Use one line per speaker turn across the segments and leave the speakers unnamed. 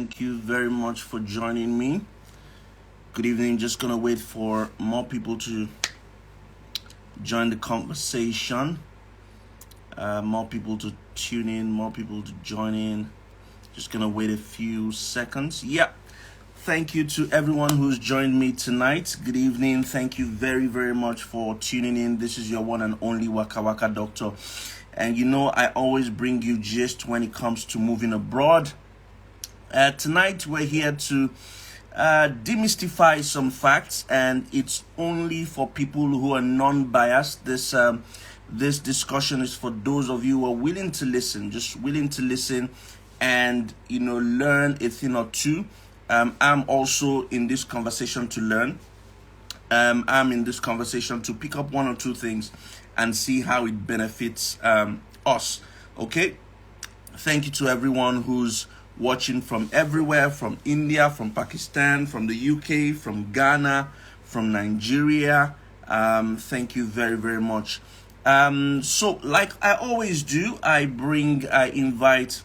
Thank you very much for joining me. Good evening. Just gonna wait for more people to join the conversation. More people to tune in, more people to join in. Just gonna wait a few seconds. Yeah. Thank you to everyone who's joined me tonight. Good evening. Thank you very, very much for tuning in. This is your one and only Wakawaka Doctor. And you know, I always bring you gist when it comes to moving abroad. Tonight, we're here to demystify some facts, and it's only for people who are non-biased. This discussion is for those of you who are willing to listen, just willing to listen and, you know, learn a thing or two. I'm also in this conversation to learn. I'm in this conversation to pick up one or two things and see how it benefits us. Okay? Thank you to everyone who's watching from everywhere, from India, from Pakistan, from the UK, from Ghana, from Nigeria. Thank you very, very much. So like I always do, I invite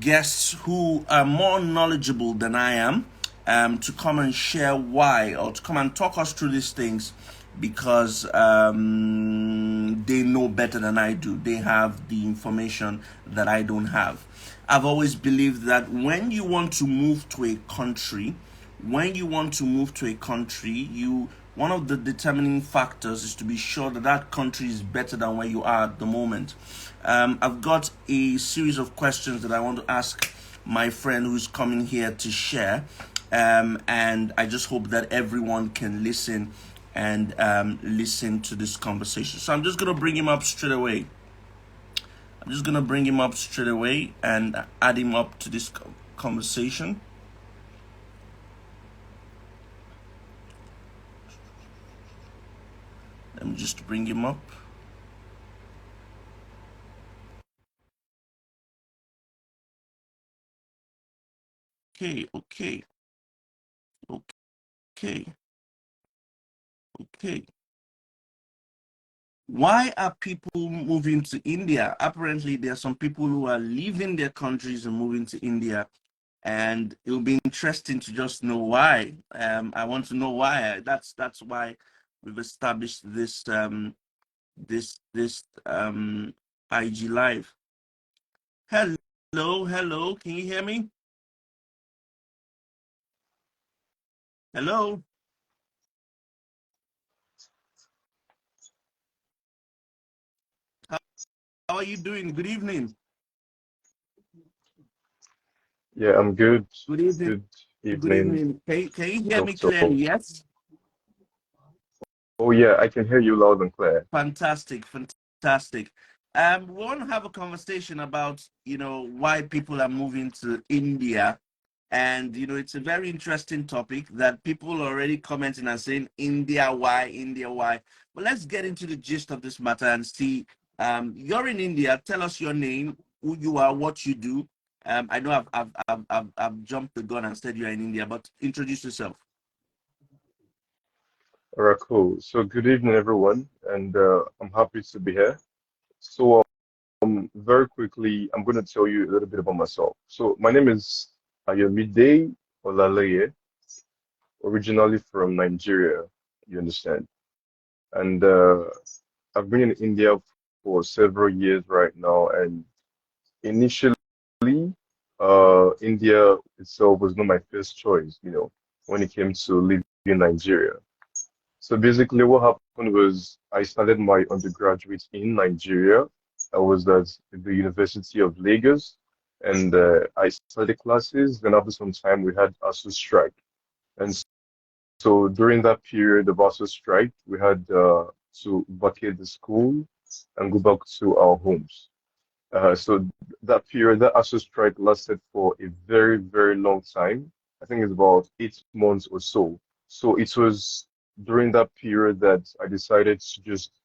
guests who are more knowledgeable than I am to come and share why, or to come and talk us through these things, because they know better than I do. They have the information that I don't have. I've always believed that when you want to move to a country, one of the determining factors is to be sure that that country is better than where you are at the moment. I've got a series of questions that I want to ask my friend who's coming here to share, and I just hope that everyone can listen and listen to this conversation. So I'm just going to bring him up straight away. And add him up to this conversation. Let me just bring him up. Okay. Why are people moving to India? Apparently, there are some people who are leaving their countries and moving to India, and it will be interesting to just know why. I want to know why. That's why we've established this IG live. Hello. Can you hear me? Hello. How are you doing? Good evening.
Yeah, I'm good.
Good evening.
Good evening,
Can you hear me
Doctor.
clearly? Yes.
Oh yeah, I can hear you loud and clear.
Fantastic. We want to have a conversation about, you know, why people are moving to India. And, you know, it's a very interesting topic that people are already commenting and saying, India, why? But let's get into the gist of this matter and see. You're in India. Tell us your name, who you are, what you do. I know I've jumped the gun and said you're in India, but introduce yourself.
All right, cool. So good evening, everyone, and I'm happy to be here. So very quickly, I'm going to tell you a little bit about myself. So my name is Ayomide Olaleye, originally from Nigeria. You understand? And I've been in India for several years right now, and initially, India itself was not my first choice, you know, when it came to living in Nigeria. So basically, what happened was I started my undergraduate in Nigeria. I was at the University of Lagos, and I studied classes. Then after some time, we had ASU strike, and so during that period of ASU strike, we had to vacate the school and go back to our homes. So that period, that ASU strike lasted for a very, very long time. I think it's about 8 months or so. So it was during that period that I decided to just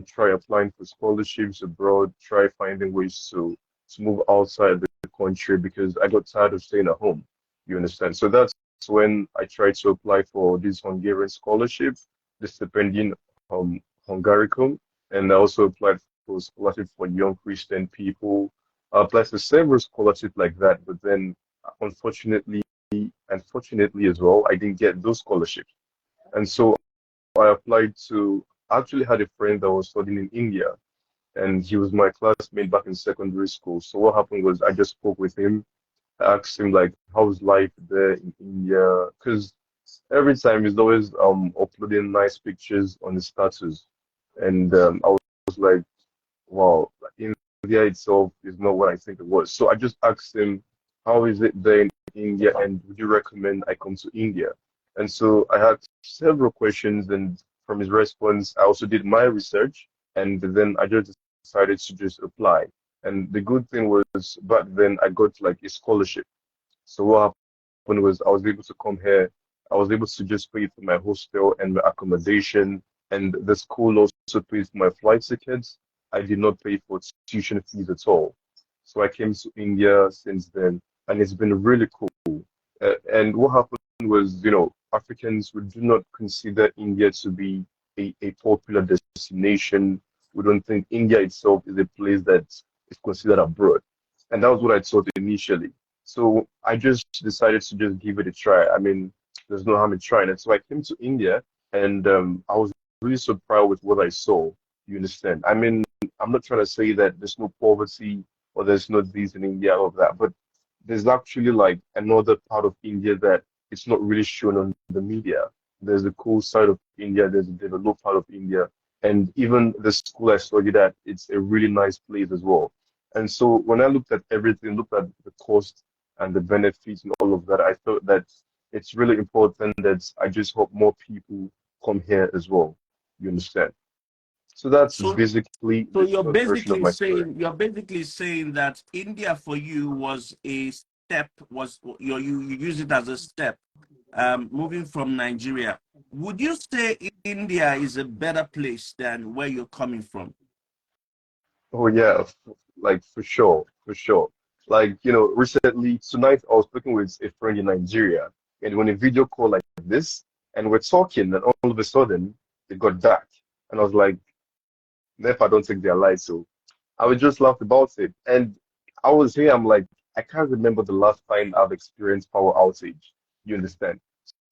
try applying for scholarships abroad, try finding ways to move outside the country because I got tired of staying at home. You understand? So that's when I tried to apply for this Hungarian scholarship, the stipendium Hungaricum, and I also applied for scholarship for young Christian people. I applied for several scholarships like that, but then unfortunately, unfortunately as well, I didn't get those scholarships. And so I applied to, I actually had a friend that was studying in India, and he was my classmate back in secondary school. So what happened was I just spoke with him. I asked him like, how's life there in India? Because every time he's always uploading nice pictures on his status, and I was like, wow, India itself is not what I think it was. So I just asked him, how is it there in India, and would you recommend I come to India? And so I had several questions, and from his response, I also did my research, and then I just decided to just apply. And the good thing was back then I got like a scholarship. So what happened was I was able to come here. I was able to just pay for my hostel and my accommodation, and the school also paid for my flight tickets. I did not pay for tuition fees at all. So I came to India since then, and it's been really cool. And what happened was, Africans, we do not consider India to be a popular destination. We don't think India itself is a place that is considered abroad. And that was what I thought initially. So I just decided to just give it a try. I mean, there's no harm in trying it. So I came to India, and I was really so proud with what I saw. You understand? I mean, I'm not trying to say that there's no poverty or there's no this in India or that, but there's actually like another part of India that it's not really shown on the media. There's the cool side of India, there's the developed part of India, and even the school I studied at, it's a really nice place as well. And so when I looked at everything, looked at the cost and the benefits and all of that, I thought that it's really important that I just hope more people come here as well. You understand? So that's
So,
basically
so
the short version of my story.
you're basically saying that India for you was a step, you use it as a step, moving from Nigeria. Would you say India is a better place than where you're coming from?
Oh yeah, like for sure, for sure. Like, recently tonight I was speaking with a friend in Nigeria, and when a video call like this, and we're talking, and all of a sudden it got dark, and I was like, "If I don't think they're light," so I would just laugh about it. And I was here, I'm like, I can't remember the last time I've experienced power outage. You understand?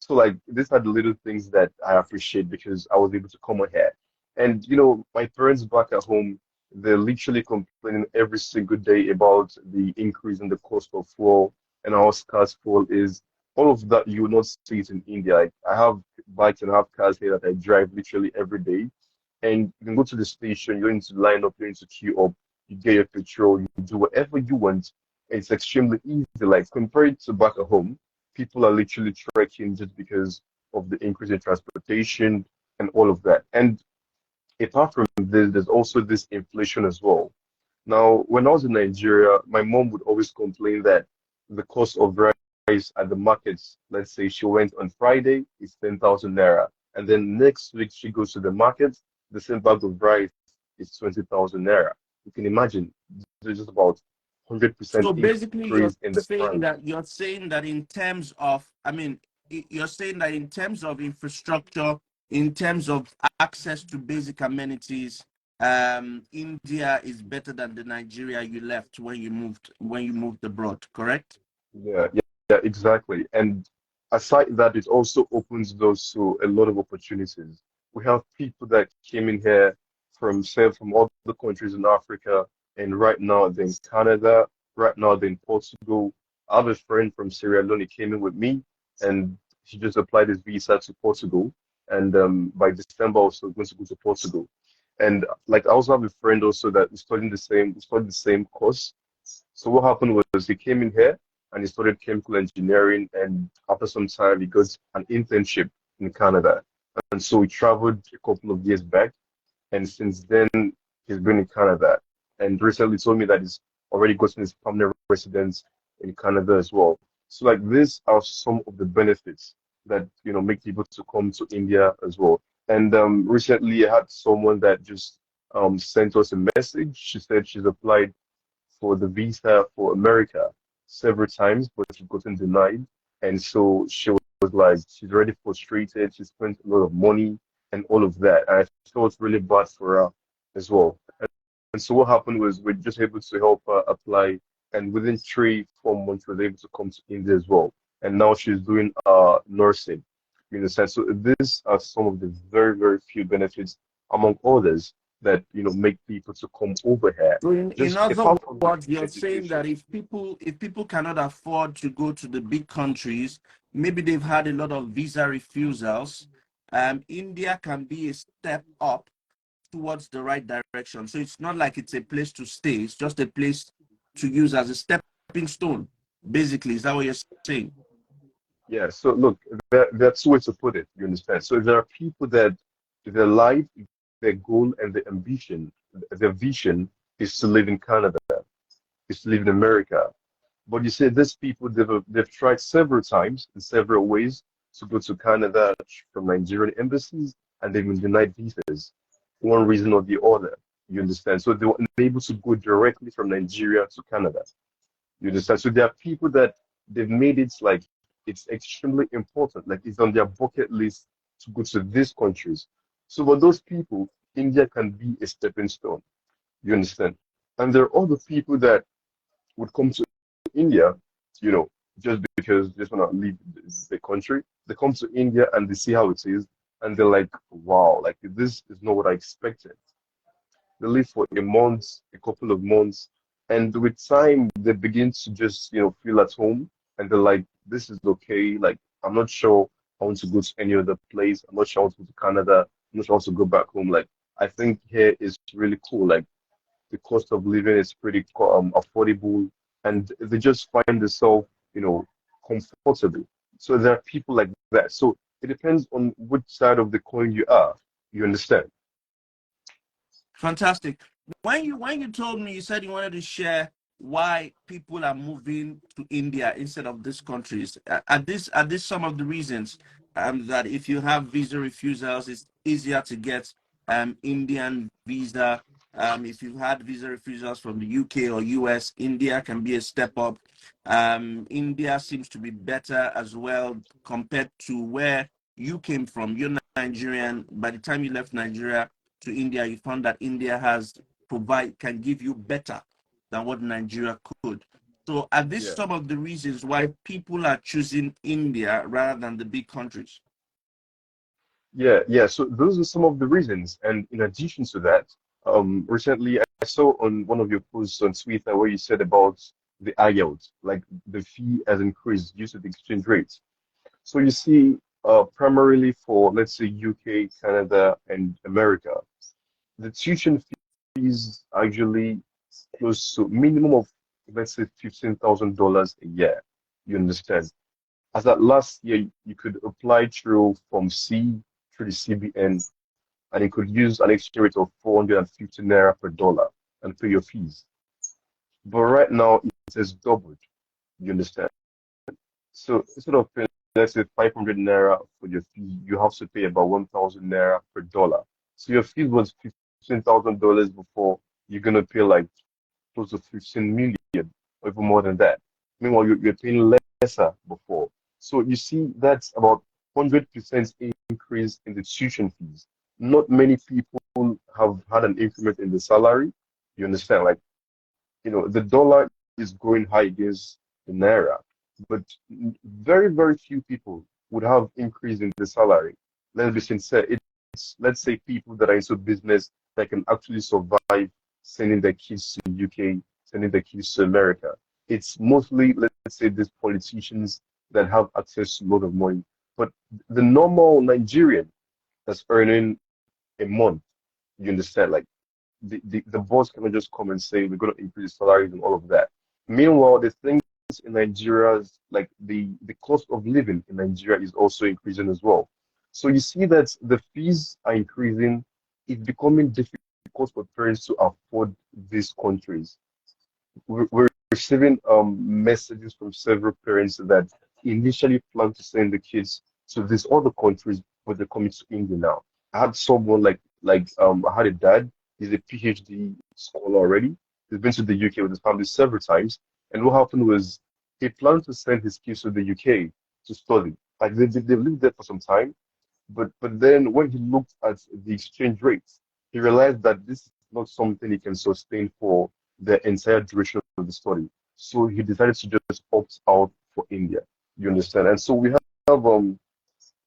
So like these are the little things that I appreciate because I was able to come on here. And my parents back at home, they're literally complaining every single day about the increase in the cost of fuel and how scarce fuel is. All of that you will not see it in India. Like, I have bikes and I have cars here that I drive literally every day. And you can go to the station, you're going to line up, you're going to queue up, you get your petrol, you do whatever you want. It's extremely easy. Like compared to back at home, people are literally trekking just because of the increase in transportation and all of that. And apart from this, there's also this inflation as well. Now, when I was in Nigeria, my mom would always complain that the cost of rice at the markets, let's say she went on Friday, is 10,000 naira. And then next week she goes to the market, the same bag of rice is 20,000 naira. You can imagine, there's just about 100%
So basically,
increase in the price.
you're saying that in terms of, I mean, you're saying that in terms of infrastructure, in terms of access to basic amenities, India is better than the Nigeria you left when you moved abroad. Correct?
Yeah, yeah, yeah, exactly. And aside that, it also opens doors to a lot of opportunities. We have people that came in here from, say, from other countries in Africa, and right now they're in Canada, right now they're in Portugal. I have a friend from Sierra Leone, he came in with me, and he just applied his visa to Portugal. And by December, also going to go to Portugal. And like I also have a friend also that is studying the same course. So what happened was he came in here and he studied chemical engineering, and after some time he got an internship in Canada. And so he traveled a couple of years back, and since then he's been in Canada. And recently told me that he's already gotten his permanent residence in Canada as well. So like these are some of the benefits that make people to come to India as well. And recently I had someone that just sent us a message. She said she's applied for the visa for America several times, but she's gotten denied. And so she was like, she's already frustrated. She spent a lot of money and all of that. And I felt really bad for her as well. And so what happened was we're just able to help her apply and within 3 4 months she was able to come to India as well. And now she's doing nursing. In a sense, so these are some of the very very few benefits among others that make people to come over here.
So in
Just
other
apart from the
words, you're saying
education.
that if people cannot afford to go to the big countries, maybe they've had a lot of visa refusals, India can be a step up towards the right direction. So it's not like it's a place to stay, it's just a place to use as a stepping stone, basically. Is that what you're saying?
Yeah, so look, that's the way to put it, you understand? So there are people that their life, their goal, and their ambition, their vision is to live in Canada, is to live in America. But you see, these people, they've tried several times in several ways to go to Canada from Nigerian embassies, and they've been denied visas, one reason or the other, you understand? So they were unable to go directly from Nigeria to Canada. You understand? So there are people that they've made it like it's extremely important, like it's on their bucket list to go to these countries. So for those people, India can be a stepping stone. You understand? And there are other people that would come to India, you know, just because they just want to leave the country. They come to India and they see how it is, and they're like, wow, like this is not what I expected. They live for a month, a couple of months, and with time they begin to just feel at home, and they're like, this is okay. Like I'm not sure I want to go to any other place. I'm not sure I want to go to Canada. I'm not sure I want to go back home. Like I think here is really cool. Like the cost of living is pretty affordable, and they just find themselves, comfortable. So there are people like that. So it depends on which side of the coin you are. You understand?
Fantastic. When you told me, you said you wanted to share why people are moving to India instead of these countries. Are this some of the reasons that if you have visa refusals, it's easier to get Indian visa. If you've had visa refusals from the UK or US, India can be a step up. India seems to be better as well compared to where you came from. You're Nigerian. By the time you left Nigeria to India, you found that India can give you better than what Nigeria could. So are these
Yeah.
some of the reasons why people are choosing India rather than the big countries?
Yeah, yeah. So those are some of the reasons. And in addition to that, recently I saw on one of your posts on Twitter where you said about the ielts, like the fee has increased due to the exchange rates. So you see, primarily for let's say UK, Canada, and America, the tuition fees actually close to minimum of let's say $15,000 a year. You understand? As that last year, you could apply through from C through the CBN, and you could use an exchange rate of 450 naira per dollar and pay your fees. But right now, it has doubled. You understand? So instead of paying, let's say 500 naira for your fee, you have to pay about 1,000 naira per dollar. So your fee was $15,000 before. You're gonna pay like close to 15 million or even more than that. Meanwhile, you're paying lesser before. So you see, that's about 100% increase in the tuition fees. Not many people have had an increment in the salary. You understand? Like, the dollar is going high against the naira, but very, very few people would have increase in the salary. Let's be sincere. It's, let's say, people that are into business that can actually survive sending their kids to UK, sending their kids to America. It's mostly, let's say, these politicians that have access to a lot of money. But the normal Nigerian that's earning a month, you understand, like the boss cannot just come and say we're going to increase salaries and all of that. Meanwhile, the things in Nigeria's like the cost of living in Nigeria is also increasing as well. So you see that the fees are increasing. It's becoming difficult for parents to afford these countries. We're receiving messages from several parents that initially planned to send the kids to these other countries, but they're coming to India now. I had someone I had a dad. He's a PhD scholar already. He's been to the UK with his family several times, and what happened was he planned to send his kids to the UK to study. Like they lived there for some time, but then when he looked at the exchange rates, he realized that this is not something he can sustain for the entire duration of the study. So he decided to just opt out for India. You understand? And so we have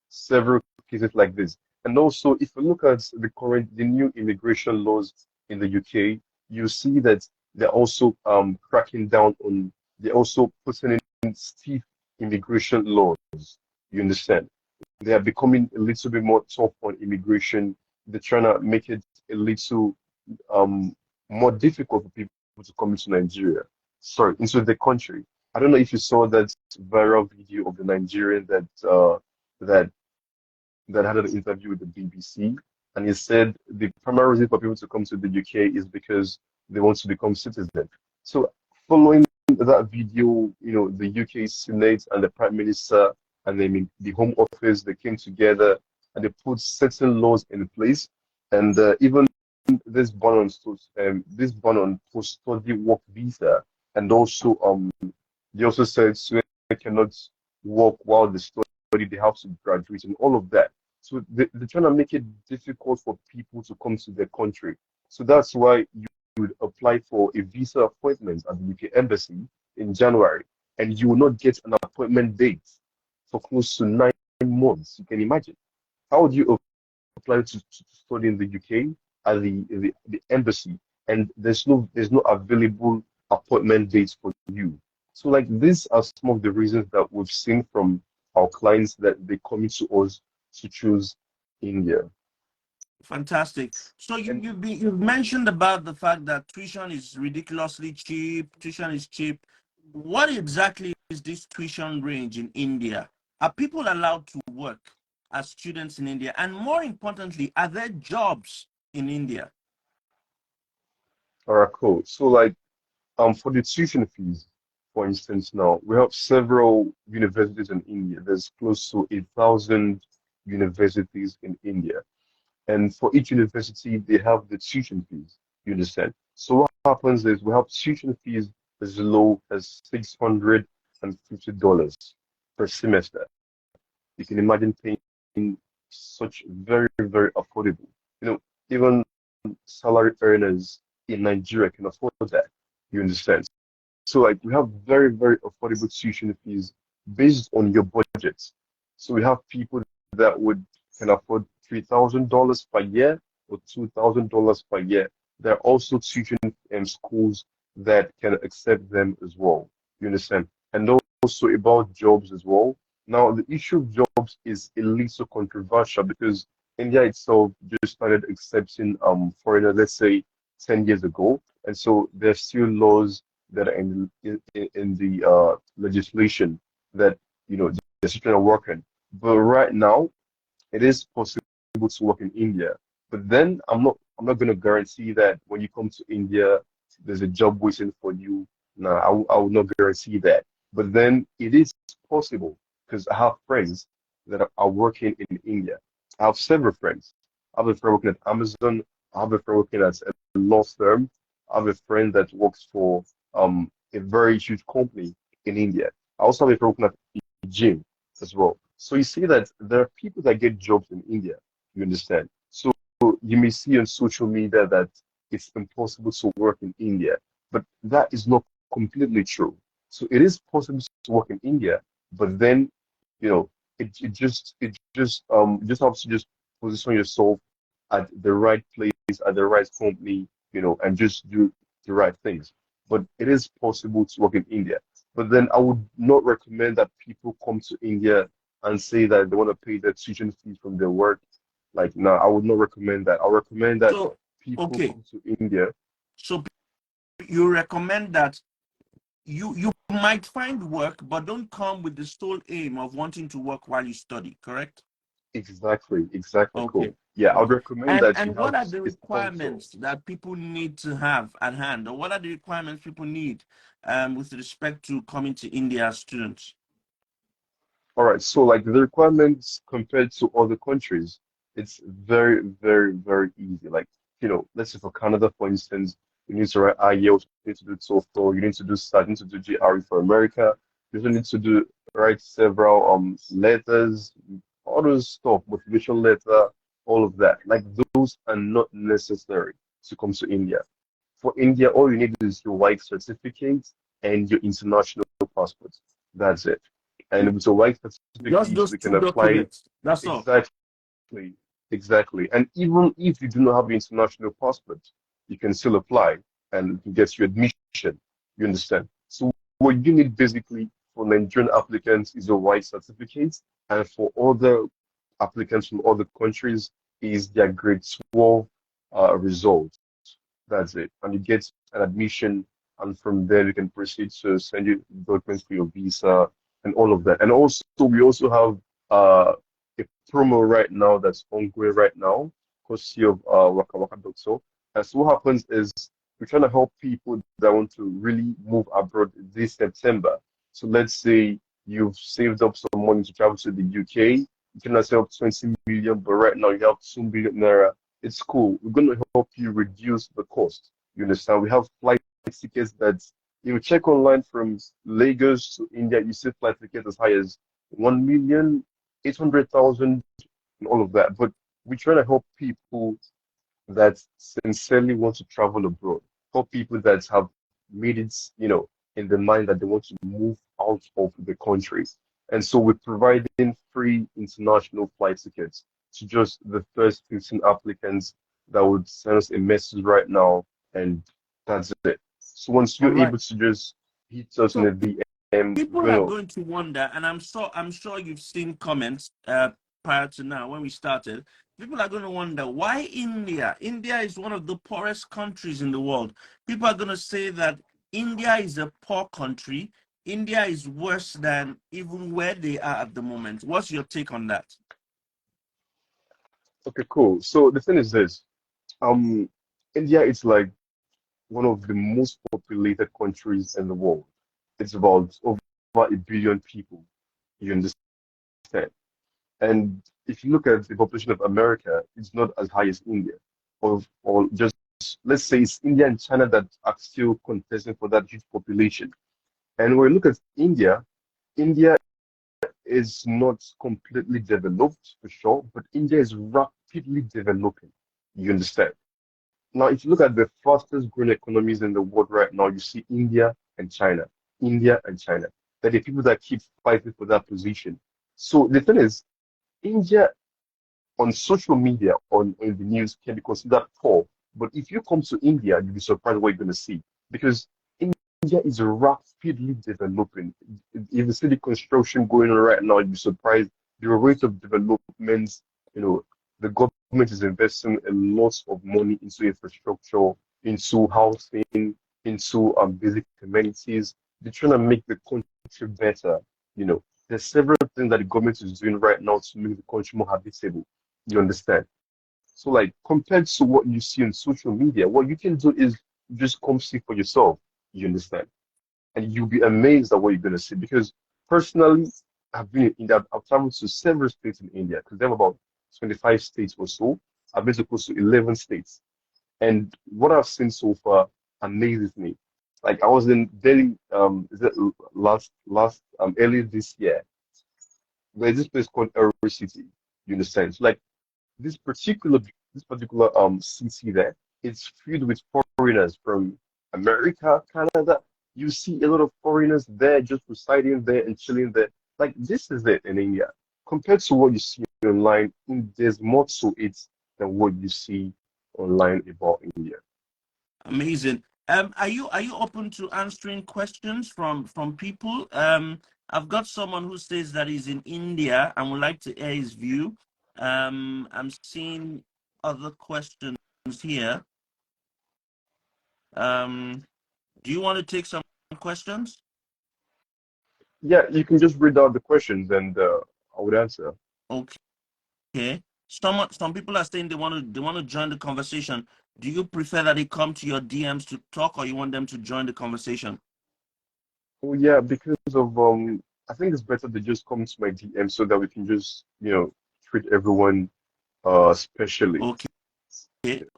several cases like this. And also, if you look at the new immigration laws in the UK, you see that they're also cracking down on, they're also putting in stiff immigration laws. You understand? They are becoming a little bit more tough on immigration. They're trying to make it a little um, more difficult for people to come into Nigeria, sorry, into the country. I don't know if you saw that viral video of the Nigerian that that had an interview with the BBC, and he said the primary reason for people to come to the UK is because they want to become citizens. So following that video, the UK Senate and the Prime Minister and the Home Office, they came together and they put certain laws in place, and even this ban on post-study work visa, and also they also said students cannot work while they study, they have to graduate and all of that. So they're trying to make it difficult for people to come to their country. So that's why you would apply for a visa appointment at the UK Embassy in January, and you will not get an appointment date for close to 9 months. You can imagine. How would you apply to study in the UK at the embassy, and there's no available appointment dates for you? So like these are some of the reasons that we've seen from our clients that they come to us to choose India.
Fantastic. So
And
you've mentioned about the fact that tuition is ridiculously cheap. Tuition is cheap. What exactly is this tuition range in India? Are people allowed to work as students in India? And more importantly, are there jobs in India?
all right, cool. So like for the tuition fees, for instance, now we have several universities in India. There's close to 1,000 universities in India. And for each university, they have the tuition fees. You understand? So what happens is we have tuition fees as low as $650 per semester. You can imagine paying such very, very affordable. Even salary earners in Nigeria can afford that. You understand? So like we have very, very affordable tuition fees based on your budget. So we have people that would can afford $3,000 per year or $2,000 per year. There are also tuition schools that can accept them as well. You understand? And also about jobs as well. Now the issue of jobs is a little controversial because India itself just started accepting foreigners, let's say 10 years ago, and so there's still laws that are in the legislation that they're still trying to work on. But right now, it is possible to work in India. But then I'm not going to guarantee that when you come to India, there's a job waiting for you. No, I will not guarantee that. But then it is possible because I have friends that are working in India. I have several friends. I have a friend working at Amazon. I have a friend working at a law firm. I have a friend that works for a very huge company in India. I also have a friend working at a gym as well. So you see that there are people that get jobs in India. You understand? So you may see on social media that it's impossible to work in India, but that is not completely true. So it is possible to work in India, but then it just helps to just position yourself at the right place, at the right company, and just do the right things. But it is possible to work in India. But then I would not recommend that people come to India and say that they want to pay their tuition fees from their work. Like, no, I would not recommend that. I recommend that
So,
people
okay.
come to India.
So you recommend that you might find work, but don't come with the sole aim of wanting to work while you study, correct?
Exactly, cool.
Okay.
Yeah, I would
Okay.
recommend
And
that you
and
have
what are the
a sponsor.
requirements that people need to have at hand, or what are the requirements people need with respect to coming to India as students?
All right, so like the requirements compared to other countries, it's very, very, very easy. Like, let's say for Canada, for instance, you need to write IELTS, you need to do TOEFL, you need to do SAT, you need to do GRE for America. You also need to write several letters, all those stuff, motivation letter, all of that. Like those are not necessary to come to India. For India, all you need is your white certificate and your international passport. That's it. And with the right
Just
certificates,
those
we
two
can apply
documents. That's all.
exactly, exactly. And even if you do not have the international passport, you can still apply and you can get your admission. You understand? So what you need basically for Nigerian applicants is a white certificate, and for other applicants from other countries is their grade 12 result. That's it. And you get an admission, and from there you can proceed to send you documents for your visa and all of that. And also, we also have a promo right now that's ongoing right now, courtesy of Wakawaka Doctor. And so what happens is we're trying to help people that want to really move abroad this September. So let's say you've saved up some money to travel to the UK. You cannot save up 20 million, but right now you have 2 million naira. It's cool. We're going to help you reduce the cost. You understand? We have flight tickets that you check online from Lagos to India. You see flight tickets as high as 1,800,000 and all of that. But we're trying to help people that sincerely want to travel abroad, help people that have made it, in the mind that they want to move out of the country. And so we're providing free international flight tickets to just the first 15 applicants that would send us a message right now, and that's it. So once
All
you're
right.
able to just hit us in
So
the DM,
people are going to wonder, and I'm sure you've seen comments prior to now when we started. People are going to wonder why India. India is one of the poorest countries in the world. People are going to say that India is a poor country. India is worse than even where they are at the moment. What's your take on that?
okay, cool. So the thing is this, um, India is like one of the most populated countries in the world. It's about over 1 billion people. You understand? And if you look at the population of America, it's not as high as India. Or just let's say it's India and China that are still contesting for that huge population. And when we look at India, India is not completely developed for sure, but India is rapidly developing. You understand? Now, if you look at the fastest growing economies in the world right now, you see India and China. India and China. They're the people that keep fighting for that position. So the thing is, India on social media, on the news, can be considered poor. But if you come to India, you'll be surprised what you're going to see. Because India is rapidly developing. If you see the construction going on right now, you'll be surprised. The rate of development, the government is investing a lot of money into infrastructure, into housing, into basic amenities. They're trying to make the country better. There's several things that the government is doing right now to make the country more habitable. You understand? So, like, compared to what you see on social media, what you can do is just come see for yourself. You understand? And you'll be amazed at what you're going to see. Because personally, I've been in India, I've traveled to several states in India because they have about 25 states or so. I've been to close to 11 states. And what I've seen so far amazes me. Like, I was in Delhi, is it earlier this year. There's this place called Harare City. You understand? So, like, this particular this particular city there, it's filled with foreigners from America, Canada. You see a lot of foreigners there just residing there and chilling there. Like, this is it in India. Compared to what you see online, there's more to it than what you see online about India.
Amazing. Are you open to answering questions from people? I've got someone who says that he's in India and would like to hear his view. I'm seeing other questions here. Do you want to take some questions?
Yeah, you can just read out the questions and I would answer.
Okay. Some people are saying they want to join the conversation. Do you prefer that they come to your DMs to talk, or you want them to join the conversation?
Oh yeah, because of I think it's better to just come to my DM so that we can just, treat everyone specially.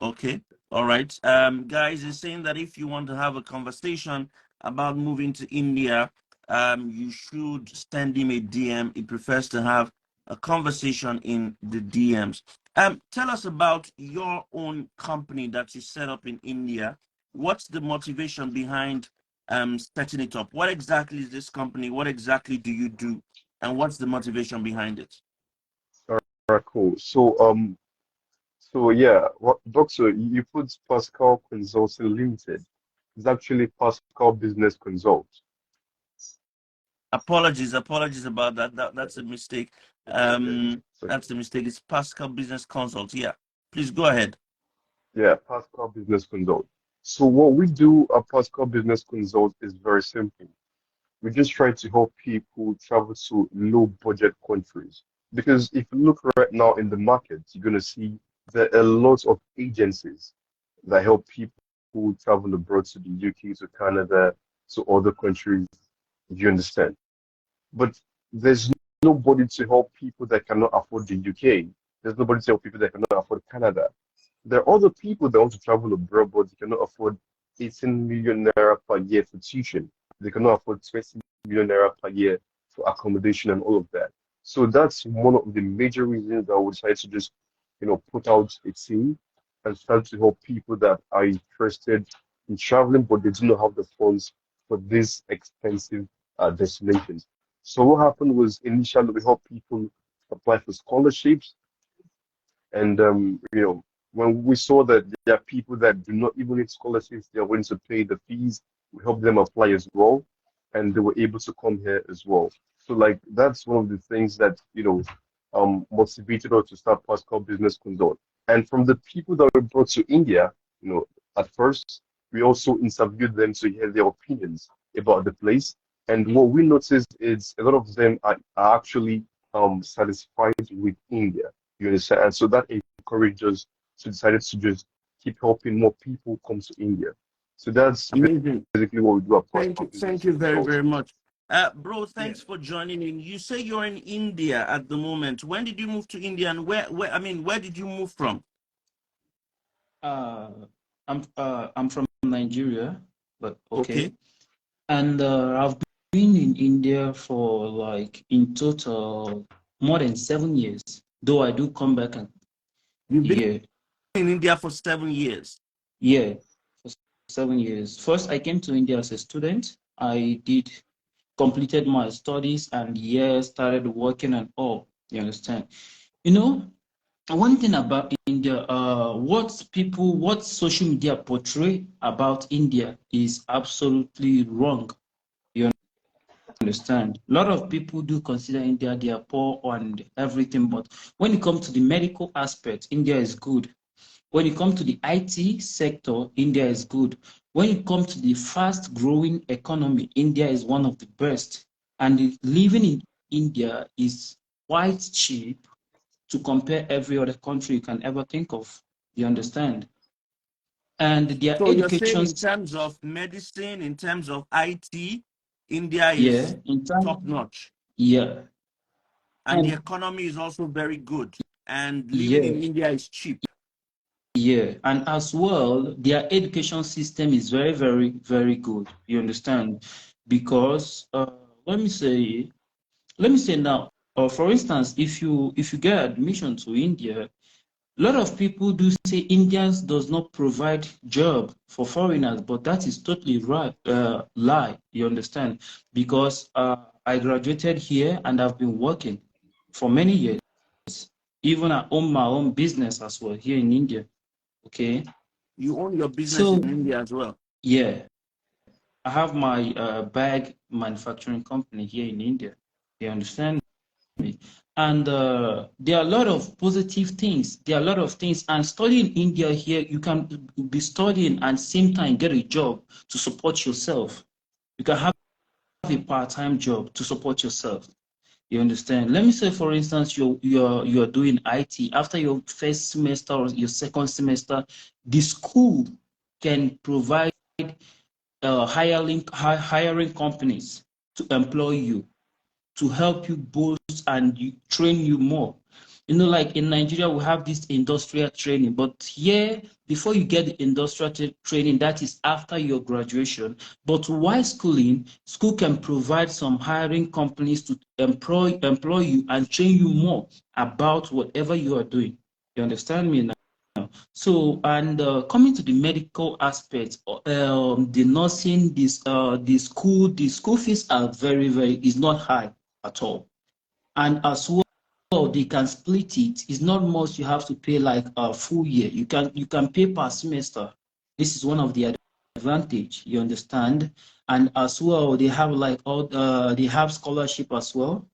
Okay. All right. Guys is saying that if you want to have a conversation about moving to India, you should send him a DM. He prefers to have a conversation in the DMs. Tell us about your own company that you set up in India. What's the motivation behind setting it up. What exactly is this company? What exactly do you do? And what's the motivation behind it?
All right, cool. So yeah, what, Doctor, you put Pascal Consulting Limited. It's actually Pascal Business Consult.
Apologies about that. That's a mistake.
Okay, it's okay.
That's a mistake. It's Pascal Business Consult. Yeah. Please go ahead.
Yeah, Pascal Business Consult. So what we do at Pascal Business Consult is very simple. We just try to help people travel to low budget countries. Because if you look right now in the market, you're going to see there are a lot of agencies that help people who travel abroad to the UK, to Canada, to other countries, if you understand. But there's nobody to help people that cannot afford the UK. There's nobody to help people that cannot afford Canada. There are other people that want to travel abroad, but they cannot afford 18 million naira per year for tuition. They cannot afford 20 million naira per year for accommodation and all of that. So that's one of the major reasons that we decided to just, put out a team and start to help people that are interested in traveling, but they do not have the funds for these expensive destinations. So what happened was initially we helped people apply for scholarships, and when we saw that there are people that do not even need scholarships, they are willing to pay the fees, we helped them apply as well, and they were able to come here as well. So like that's one of the things that motivated us to start Pascal Business Consult. And from the people that we brought to India, at first we also interviewed them to hear their opinions about the place. And what we noticed is a lot of them are actually satisfied with India. You understand? And so that encouraged us to decided to just keep helping more people come to India. So that's
Amazing.
basically what we do at
Thank
Pascal
you. Thank
Business
you very,
Consult.
very much. Bro,
Yeah.
thanks for joining in. You say you're in India at the moment. When did you move to India, and where did you move from?
Uh, I'm from Nigeria, but
Okay.
okay. And I've been in India for like in total more than 7 years. Though I do come back and
You've been
yeah,
in India for 7 years.
yeah, for 7 years. First, I came to India as a student. I did completed my studies and yeah, started working and all. You understand? You know, one thing about India, what social media portray about India is absolutely wrong. You understand? A lot of people do consider India they are poor and everything, but when it comes to the medical aspect, India is good. When it comes to the IT sector, India is good. When it comes to the fast-growing economy, India is one of the best. And living in India is quite cheap to compare every other country you can ever think of. You understand? And their
So you're saying
education,
in terms of medicine, in terms of IT, India
yeah,
is
in time,
top notch,
yeah,
and the
and
economy is also very good, and living
yeah,
in India is cheap.
yeah, and as well, their education system is very, very, very good. You understand? Because let me say, now, for instance, if you get admission to India, a lot of people do say Indians does not provide job for foreigners, but that is totally right, lie. You understand? Because I graduated here and I've been working for many years. Even I own my own business as well here in India. Okay,
You own your business
so
in India as well.
yeah, I have my bag manufacturing company here in India. You understand? And there are a lot of positive things. There are a lot of things. And studying in India here, you can be studying and same time get a job to support yourself. You can have a part-time job to support yourself. You understand? Let me say, for instance, you're doing IT. After your first semester or your second semester, the school can provide hiring companies to employ you, to help you boost and train you more. You know, like in Nigeria, we have this industrial training, but here, before you get the industrial training, that is after your graduation. But while schooling, school can provide some hiring companies to employ you and train you more about whatever you are doing. You understand me now? So, and coming to the medical aspect, the nursing, the school fees are is not high at all. And as well, they can split it. It's not much you have to pay like a full year. You can pay per semester. This is one of the advantage, you understand? And as well, they have like they have scholarship as well.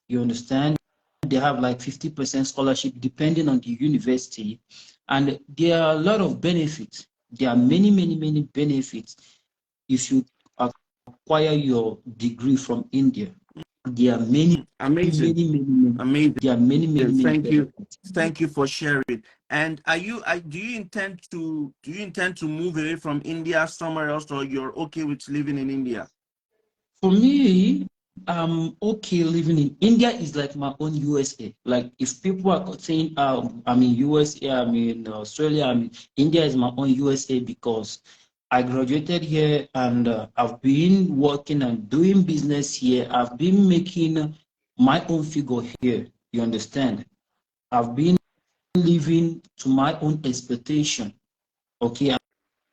You understand? They have like 50% scholarship depending on the university. And there are a lot of benefits. There are many, many, many benefits if you acquire your degree from India. There are many,
Amazing.
many, many, many.
Amazing.
There are many, many, many
Thank you.
benefits.
Thank you for sharing. And do you intend to move away from India somewhere else, or you're okay with living in India?
For me, I'm okay living in India is like my own USA. Like if people are saying I'm in USA, I'm in Australia, I'm in India is my own USA because I graduated here and I've been working and doing business here. I've been making my own figure here. You understand? I've been living to my own expectation. Okay,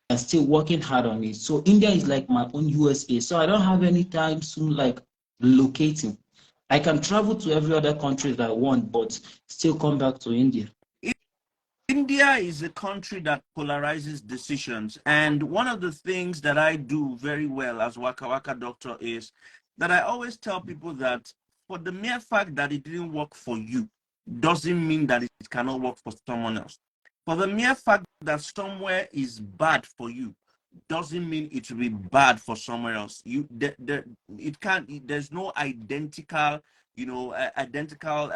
I'm still working hard on it. So India is like my own USA. So I don't have any time soon like relocating. I can travel to every other country that I want, but still come back to India.
India is a country that polarizes decisions. And one of the things that I do very well as Wakawaka Doctor is that I always tell people that for the mere fact that it didn't work for you doesn't mean that it cannot work for someone else. For the mere fact that somewhere is bad for you doesn't mean it will be bad for somewhere else. It can't. There's no identical, identical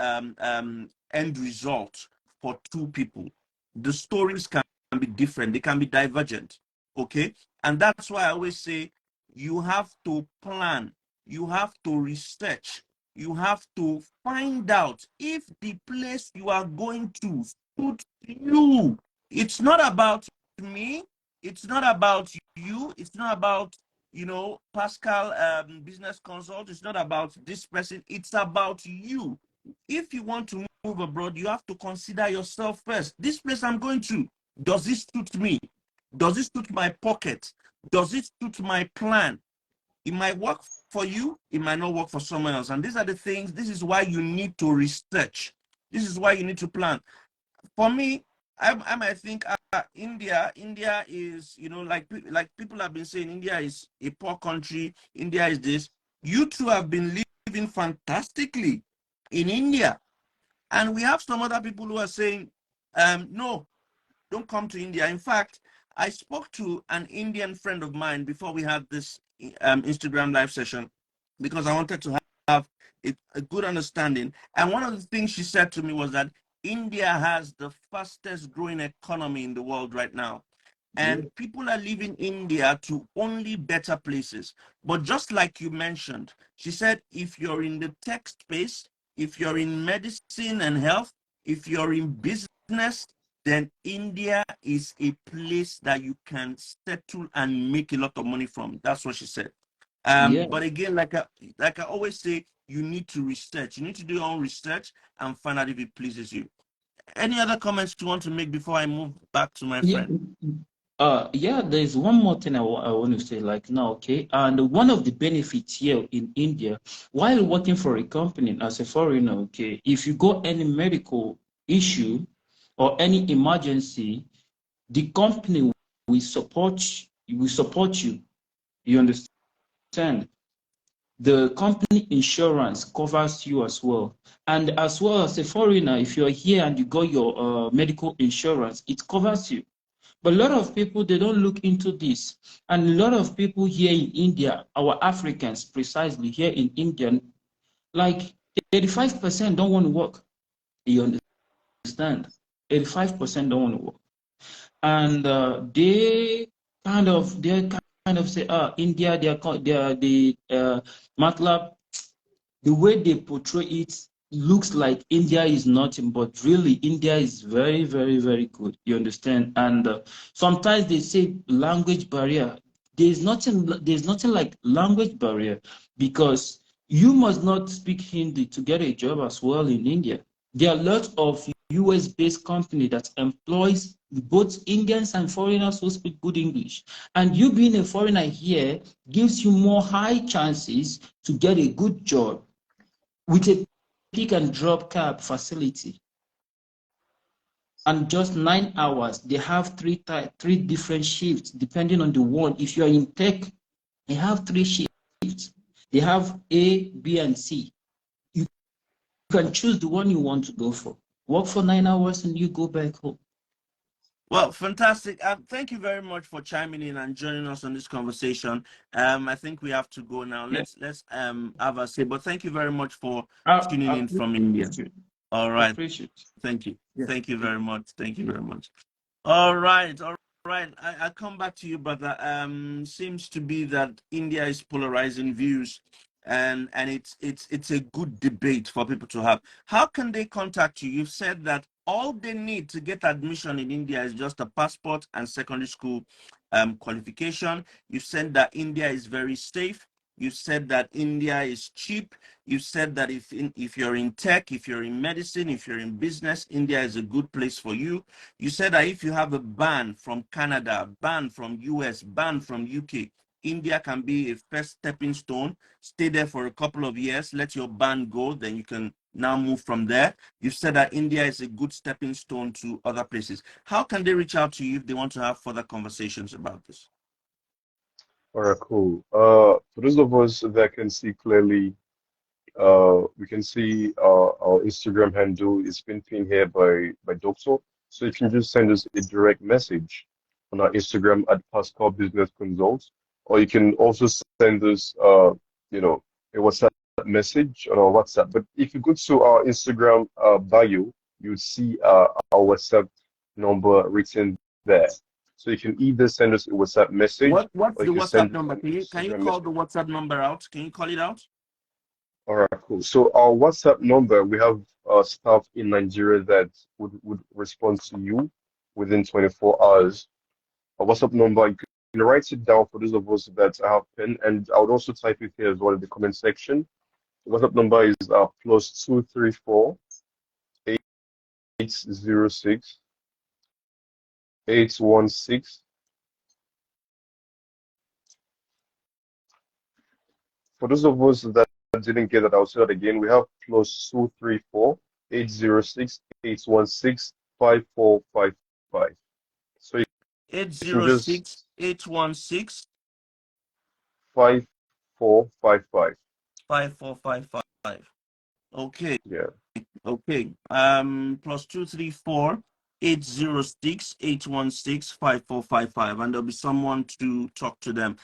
end result for two people. The stories can be different. They can be divergent. Okay, and that's why I always say you have to plan. You have to research. You have to find out if the place you are going to suits you. It's not about me. It's not about you. It's not about, Pascal Business Consult. It's not about this person. It's about you. If you want to move abroad, you have to consider yourself first. This place I'm going to, does this suit me? Does it suit my pocket? Does it suit my plan? It might work for you. It might not work for someone else. And these are the things. This is why you need to research. This is why you need to plan. For me, I might think India is, like people have been saying, India is a poor country. India is this. You two have been living fantastically in India. And we have some other people who are saying, no, don't come to India. In fact, I spoke to an Indian friend of mine before we had this Instagram live session because I wanted to have a good understanding. And one of the things she said to me was that India has the fastest growing economy in the world right now. And people are leaving India to only better places. But just like you mentioned, she said, if you're in the tech space, if you're in medicine and health, if you're in business, then India is a place that you can settle and make a lot of money from. That's what she said.
Yeah.
But again, like I always say, you need to research. You need to do your own research and find out if it pleases you. Any other comments you want to make before I move back to my
Yeah.
friend?
Yeah, there's one more thing I want to say, like now, okay? And one of the benefits here in India, while working for a company as a foreigner, okay, if you got any medical issue or any emergency, the company will support you. You understand? The company insurance covers you as well. And as well as a foreigner, if you're here and you got your medical insurance, it covers you. But a lot of people, they don't look into this. And a lot of people here in India, our Africans precisely here in India, like 85% don't want to work. You understand? 85% don't want to work. And they kind of say, India, they are the MATLAB, the way they portray it looks like India is nothing, but really India is very, very, very good. You understand? And sometimes they say language barrier. There's nothing like language barrier because you must not speak Hindi to get a job as well in India. There are lots of US-based company that employs both Indians and foreigners who speak good English. And you being a foreigner here gives you more high chances to get a good job with a pick and drop cab facility. And just 9 hours, they have three different shifts depending on the one. If you are in tech, they have 3 shifts. They have A, B, and C. You can choose the one you want to go for. Work for 9 hours and you go back home.
Well, fantastic. Thank you very much for chiming in and joining us on this conversation. I think we have to go now.
Yeah.
Let's have a say. But thank you very much for tuning
I
in from India. All right.
appreciate it.
Thank you.
Yeah.
Thank you very much. Thank you very much. All right. All right. I come back to you, brother. Seems to be that India is polarizing views, and it's a good debate for people to have. How can they contact you? You've said that all they need to get admission in India is just a passport and secondary school qualification. You said that India is very safe. You said that India is cheap. You said that if you're in tech, if you're in medicine, if you're in business, India is a good place for you. You said that if you have a ban from Canada, ban from US, ban from UK, India can be a first stepping stone. Stay there for a couple of years, let your ban go, then you can now move from there. You've said that India is a good stepping stone to other places. How can they reach out to you if they want to have further conversations about this?
All right, cool. For those of us that can see clearly, we can see our Instagram handle is been pinned here by Doctor. So you can just send us a direct message on our Instagram at Pascal Business Consult, or you can also send us a WhatsApp message on our WhatsApp. But if you go to our Instagram bio, you'll see our WhatsApp number written there. So you can either send us a WhatsApp message
What's
or
the
you can
WhatsApp
send
number?
an
Can you
Instagram
call
message.
the WhatsApp number out? Can you call it out?
All right, cool. So our WhatsApp number, we have staff in Nigeria that would respond to you within 24 hours. Our WhatsApp number, you can write it down for those of us that have pen, and I would also type it here as well in the comment section. The WhatsApp number is +234 806 816. For those of us that didn't get that, I'll say that again. We have +234 806 816 5455. So you can just
806 816
5455.
5455. Okay.
Yeah,
Okay. +234 806 816 5455, and there'll be someone to talk to them.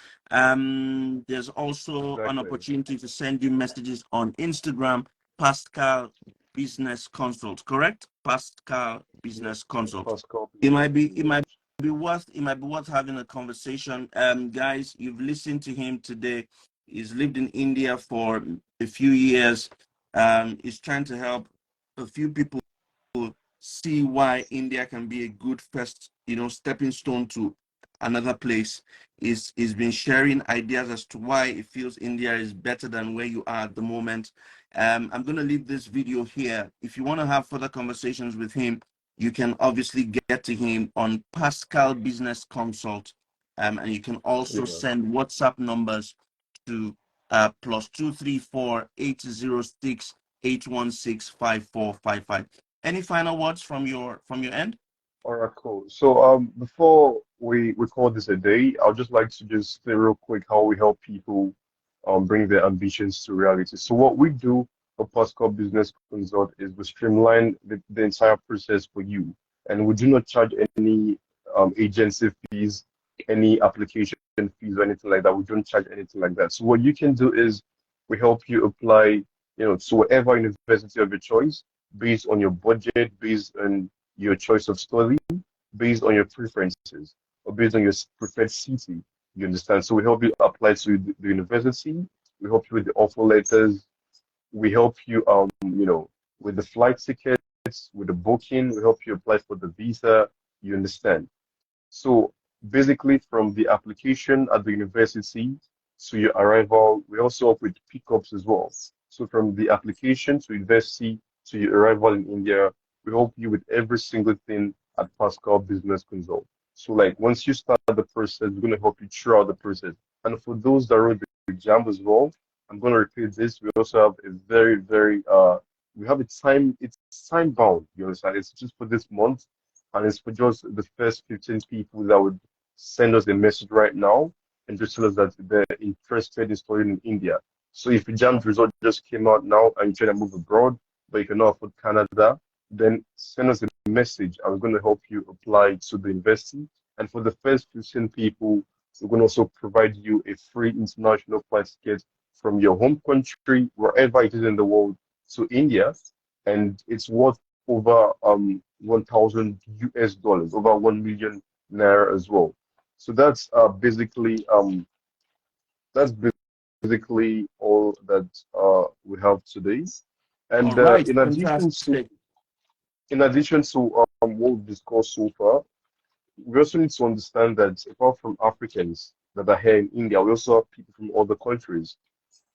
There's also an
exactly.
opportunity to send you messages on Instagram, Pascal Business Consult, correct? Pascal
Yes,
Business Consult.
Pascal
It
Business
might be
Consult.
worth having a conversation. Guys, you've listened to him today. He's lived in India for a few years. He's trying to help a few people see why India can be a good first, stepping stone to another place. Is been sharing ideas as to why it feels India is better than where you are at the moment. I'm going to leave this video here. If you want to have further conversations with him, you can obviously get to him on Pascal Business Consult, and you can also
Yeah.
send WhatsApp numbers to +234 806 816 5455. Any final words from your end?
All right, cool. So before we call this a day, I'd just like to just say real quick how we help people bring their ambitions to reality. So what we do for Pascal Business Consult is we streamline the entire process for you, and we do not charge any agency fees, any application fees or anything like that. We don't charge anything like that. So what you can do is we help you apply, to whatever university of your choice based on your budget, based on your choice of study, based on your preferences, or based on your preferred city. You understand? So we help you apply to the university. We help you with the offer letters. We help you, with the flight tickets, with the booking. We help you apply for the visa. You understand? So basically, from the application at the university to your arrival, we also help with pickups as well. So from the application to university to your arrival in India, we help you with every single thing at Pascal Business Consult. So like once you start the process, we're gonna help you throughout the process. And for those that wrote the exam as well, I'm gonna repeat this. We also have a very we have a time, it's time bound, you understand? It's just for this month, and it's for just the first 15 people that would send us a message right now and just tell us that they're interested in studying in India. So if the JAM's result just came out now and you're trying to move abroad, but you cannot afford Canada, then send us a message. I'm going to help you apply to the university. And for the first 15 people, we're going to also provide you a free international flight ticket from your home country, wherever it is in the world, to India. And it's worth over 1,000 US dollars, over 1 million naira as well. So that's basically all that we have today.
All
And
right, fantastic.
in addition to what we've discussed so far, we also need to understand that apart from Africans that are here in India, we also have people from other countries.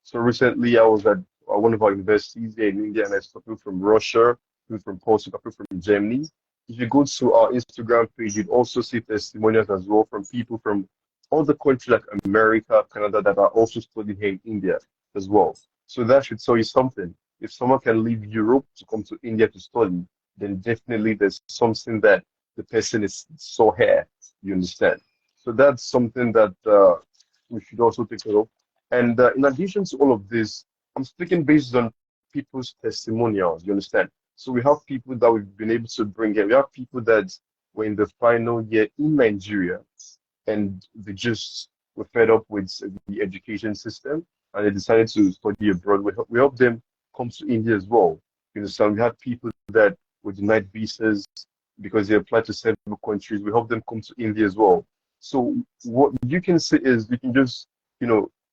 So recently, I was at one of our universities here in India, and I saw people from Russia, people from Portugal, people from Germany. If you go to our Instagram page, you'd also see testimonials as well from people from other countries like America, Canada, that are also studying here in India as well. So that should tell you something. If someone can leave Europe to come to India to study, then definitely there's something that the person is so here. You understand? So that's something that we should also take note of. And in addition to all of this, I'm speaking based on people's testimonials. You understand? So we have people that we've been able to bring in. We have people that were in the final year in Nigeria and they just were fed up with the education system and they decided to study abroad. We help them come to India as well. You understand? We had people that were denied visas because they applied to several countries. We help them come to India as well. So what you can say is you can just,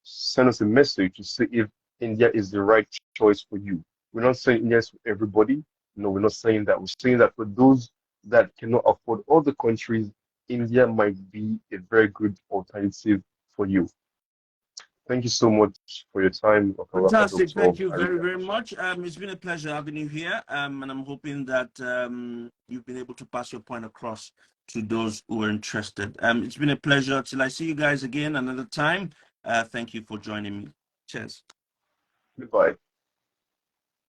send us a message to see if India is the right choice for you. We're not saying India is for everybody. No, we're not saying that. We're saying that for those that cannot afford other countries, India might be a very good alternative for you. Thank you so much for your time, Wakawaka
Fantastic.
Doctor.
Thank you
I
very,
really
very
appreciate
much. It's been a pleasure having you here. And I'm hoping that you've been able to pass your point across to those who are interested. It's been a pleasure. Till I see you guys again another time. Thank you for joining me. Cheers.
it. Goodbye.